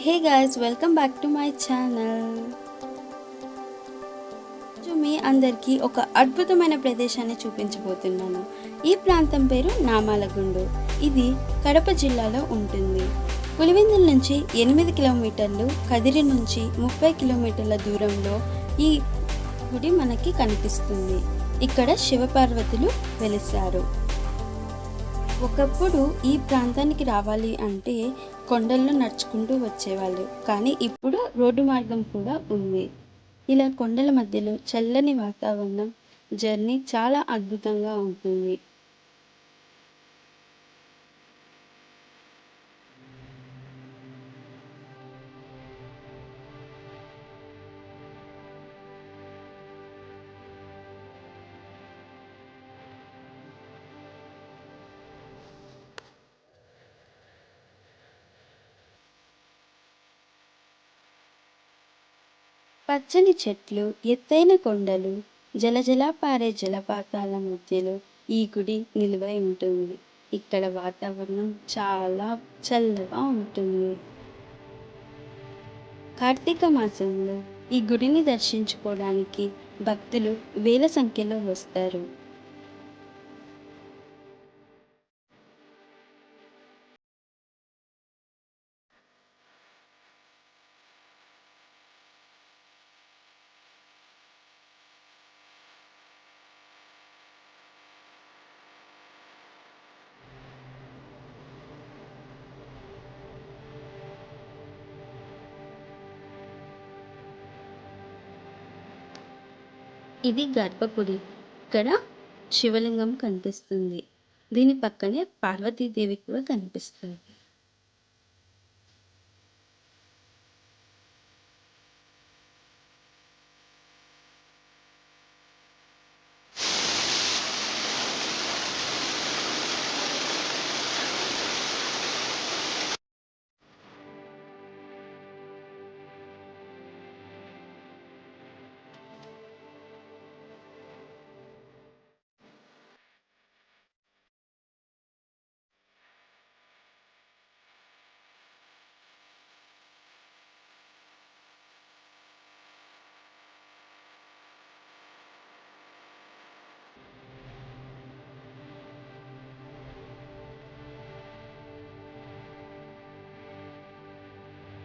Hey guys, welcome back to my channel. మీ అందరికీ ఒక అద్భుతమైన ప్రదేశాన్ని చూపించబోతున్నాను. ఈ ప్రాంతం పేరు నామాలగుండు. ఇది కడప జిల్లాలో ఉంటుంది. పులివెందుల నుంచి 8 కిలోమీటర్లు, కదిరి నుంచి 30 కిలోమీటర్ల దూరంలో ఈ గుడి మనకి కనిపిస్తుంది. ఇక్కడ శివపార్వతులు వెలిశారు. ఒకప్పుడు ఈ ప్రాంతానికి రావాలి అంటే కొండల్లో నడుచుకుంటూ వచ్చేవాళ్ళు, కానీ ఇప్పుడు రోడ్డు మార్గం కూడా ఉంది. ఇలా కొండల మధ్యలో చల్లని వాతావరణం, జర్నీ చాలా అద్భుతంగా ఉంటుంది. పచ్చని చెట్లు, ఎత్తైన కొండలు, జలజలా పారే జలపాతాల మధ్యలో ఈ గుడి నిలువై ఉంటుంది. ఇక్కడ వాతావరణం చాలా చల్లగా ఉంటుంది. కార్తీక మాసంలో ఈ గుడిని దర్శించుకోవడానికి భక్తులు వేల సంఖ్యలో వస్తారు. ఇది గర్భగుడి. ఇక్కడ శివలింగం కనిపిస్తుంది. దీని పక్కనే పార్వతీదేవి కూడా కనిపిస్తుంది.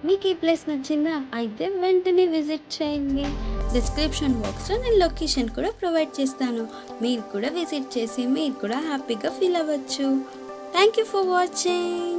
మీకు ఈ ప్లేస్ నచ్చిందా? అయితే వెంటనే విజిట్ చేయండి. డిస్క్రిప్షన్ బాక్స్లో నేను లొకేషన్ కూడా ప్రొవైడ్ చేస్తాను. మీరు కూడా విజిట్ చేసి మీరు కూడా హ్యాపీగా ఫీల్ అవ్వచ్చు. Thank you for watching.